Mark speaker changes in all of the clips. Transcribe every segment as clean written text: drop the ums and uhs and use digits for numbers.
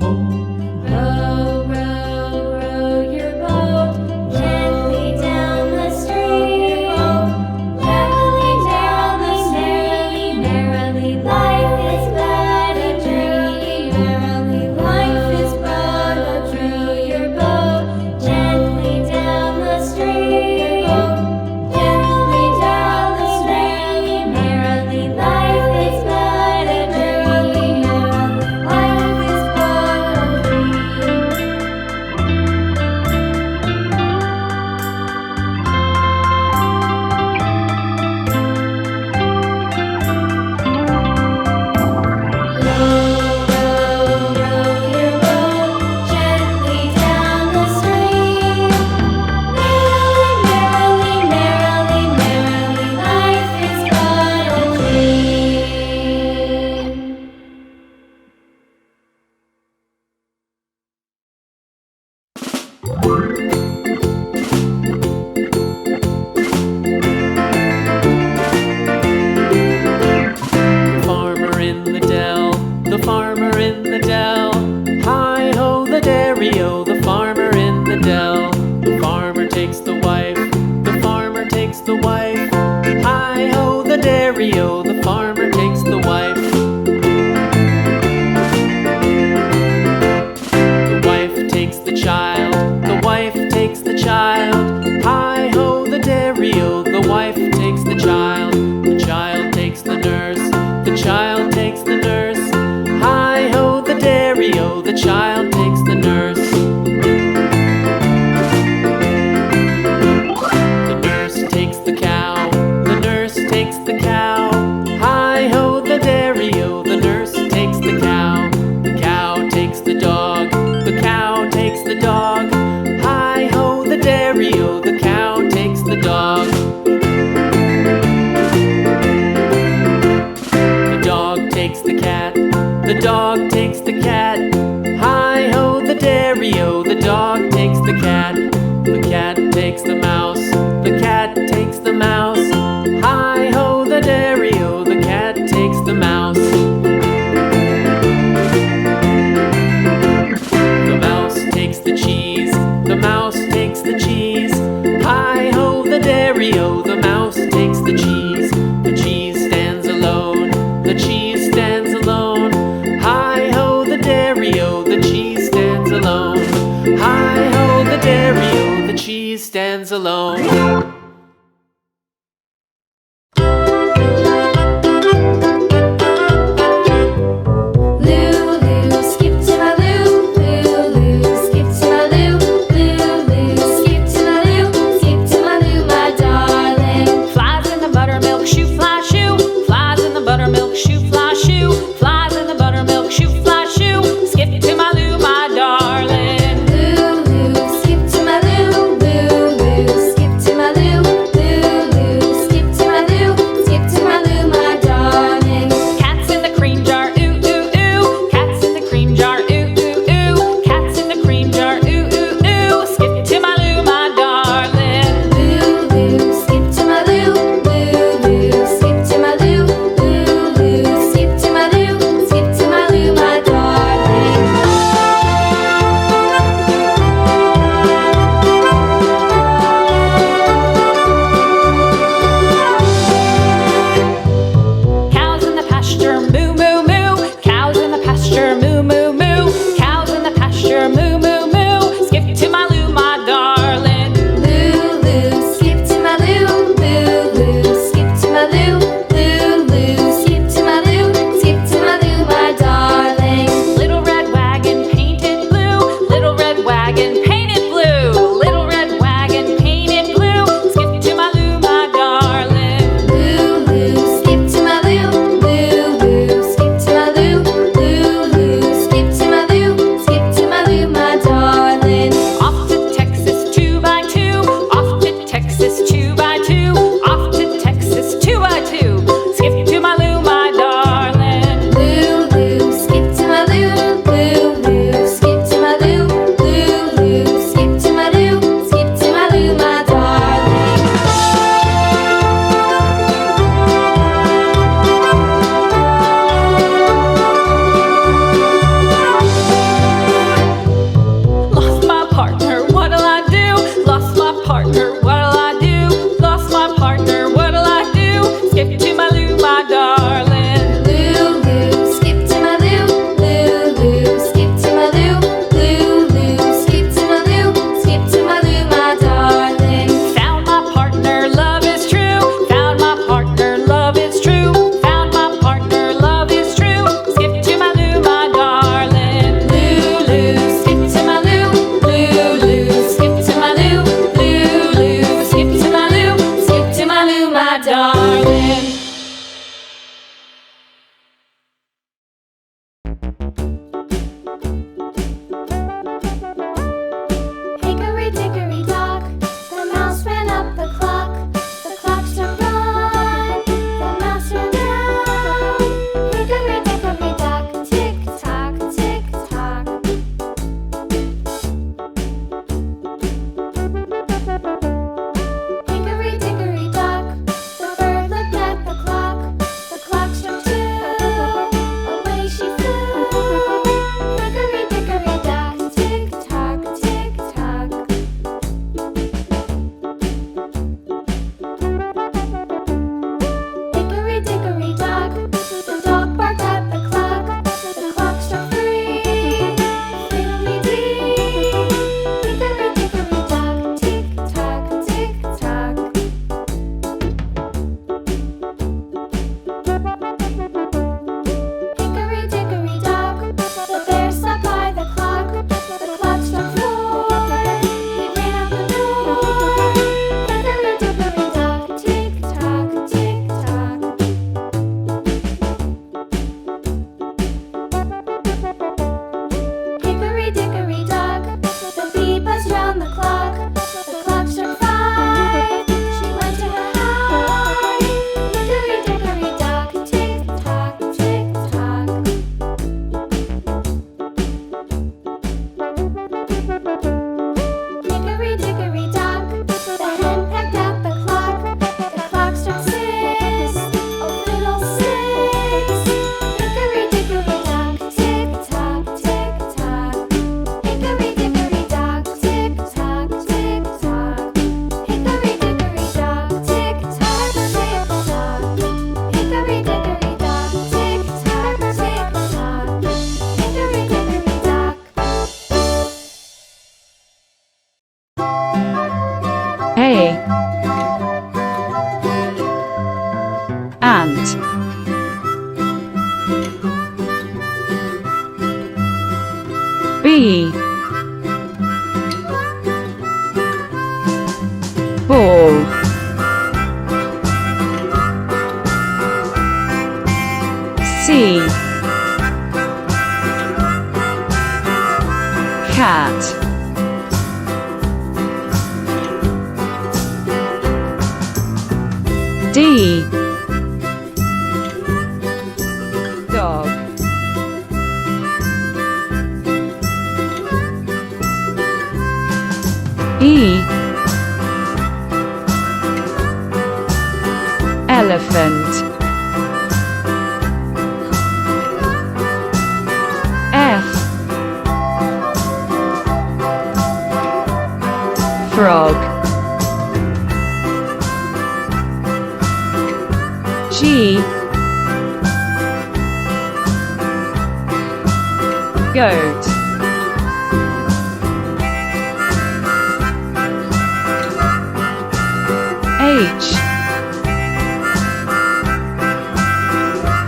Speaker 1: Row, row, row your boat gently down the stream. Merrily, merrily, merrily, merrily, life is but a dream. Merrily, life is but a dream. Row your boat gently down the stream. Gently down the stream. Merrily, life is but a dream. Merrily, life is but a dream. Row, row, row your boat gently down the stream. Merrily, merrily, merrily, merrily, life is but a dream.
Speaker 2: The farmer in the dell, the farmer in the dell. Hi-ho the dairy-o, the farmer in the dell. The farmer takes the wife, the farmer takes the wife. Hi-ho the dairy-o, the farmer takes the wife. The wife takes the child, the wife takes the child. Hi-ho the dairy-o, the wife takes the child. The child takes the nurse, the child takes the nurse. Hi-ho the dairy-o, the child takes the nurse. The nurse takes the cow, the nurse takes the cow. Hi-ho the dairy-o, the nurse takes the cow. The cow takes the dog, the cow takes the dog. Hi-ho the dairy-o, the cow takes the dog. The dog takes the cat, the dog takes the cat. Hi-ho the dairy-o, the dog takes the cat. The cat takes the mouse, the cat takes the mouse. Hi-ho the dairy-o, the cat takes the mouse. The mouse takes the cheese, the mouse takes the cheese. Hi-ho the dairy-o, the mouse takes the cheese. The cheese stands alone, the cheese stands alone. Hi-ho the dairy-o,
Speaker 1: Hickory dickory dock, the mouse ran up the clock. The clock struck one, the mouse ran down. Hickory dickory dock, tick tock, tick tock. Hickory dickory dock, the bird looked at the clock. The clock struck two, away she flew. Hickory dickory dock, tick tock, tick tock. Hickory dickory dock, the dog barked at the clock. The clock struck three, fiddly-dee. Hickory dickory dock, tick tock, tick tock. Hickory dickory dock, the bear sat by the clock. The clock struck four, he ran out the door. Hickory dickory dock, tick tock, tick tock. Hickory dickory dock, the bee buzzed round the clock. The clock struck five, she went to her hive. Hickory dickory dock, tick tock, tick tock. Hickory dickory dock, the hen pecked at the clock. The clock struck six, oh fiddle-sticks. Hickory dickory dock, tick tock, tick tock. Hickory dickory dock, tick tock, tick tock. Hickory dickory dock, tick tock, tick tock. Hickory dickory dock, tick tock, tick tock. Hickory dickory dock.
Speaker 3: A. Ant. B. Ball. C. Cat. D. Dog. E. Elephant. F. Frog. G. Goat. H.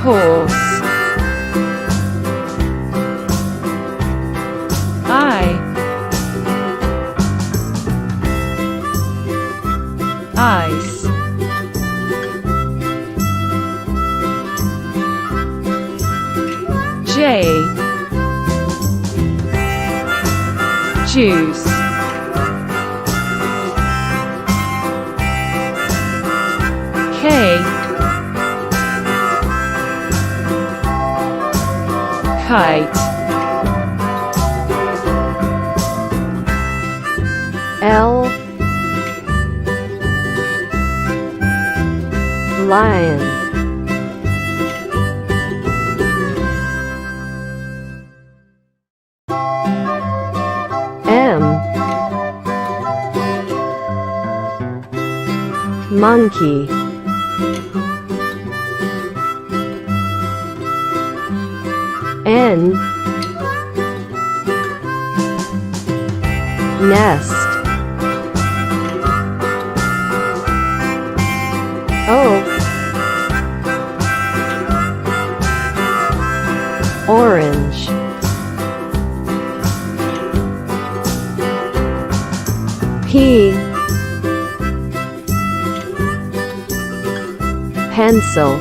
Speaker 3: Horse. I. Ice. J. Juice. K. Kite.
Speaker 4: L. Lion. M. Monkey. N. Nest. O. Orange. P. Pencil.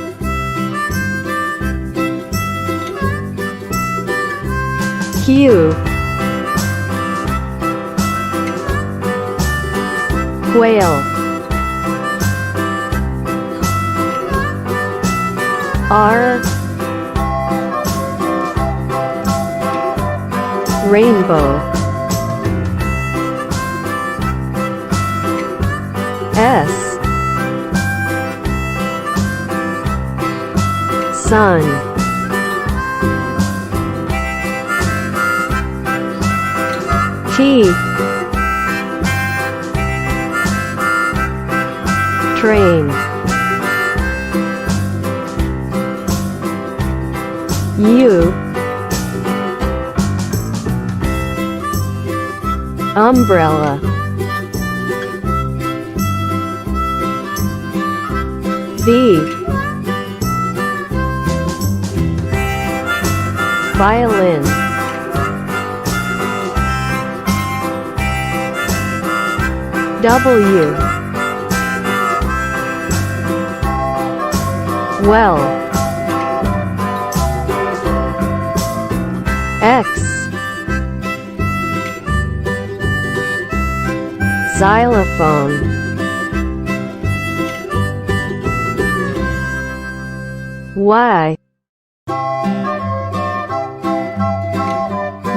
Speaker 4: Q. Quail. R. Rainbow. S. Sun. T. Train. U. Umbrella. V. Violin. W. Well. X. Xylophone. Y.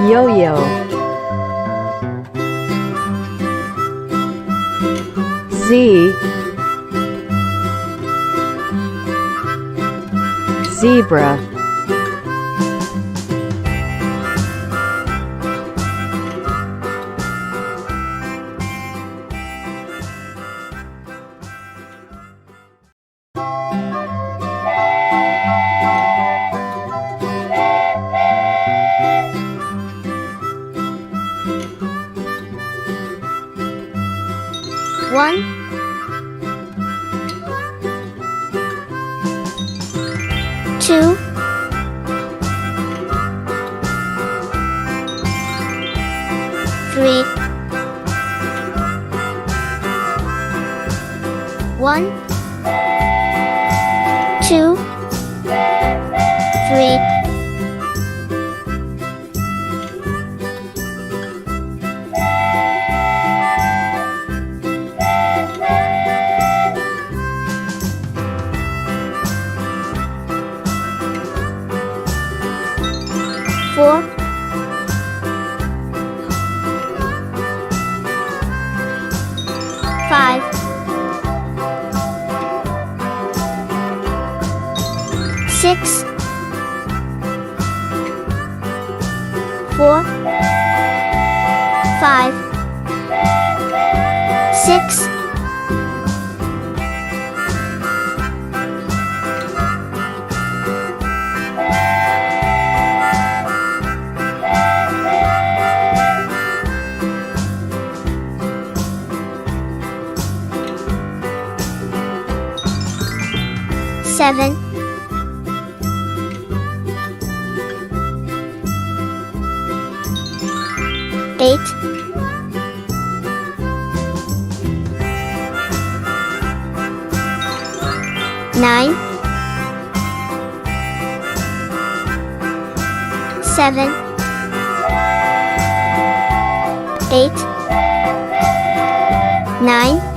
Speaker 4: Yo-yo. Z. Zebra.
Speaker 1: One, two, three, one, two, three, four, five, six, four, five, six, seven, eight, nine, seven, eight, nine,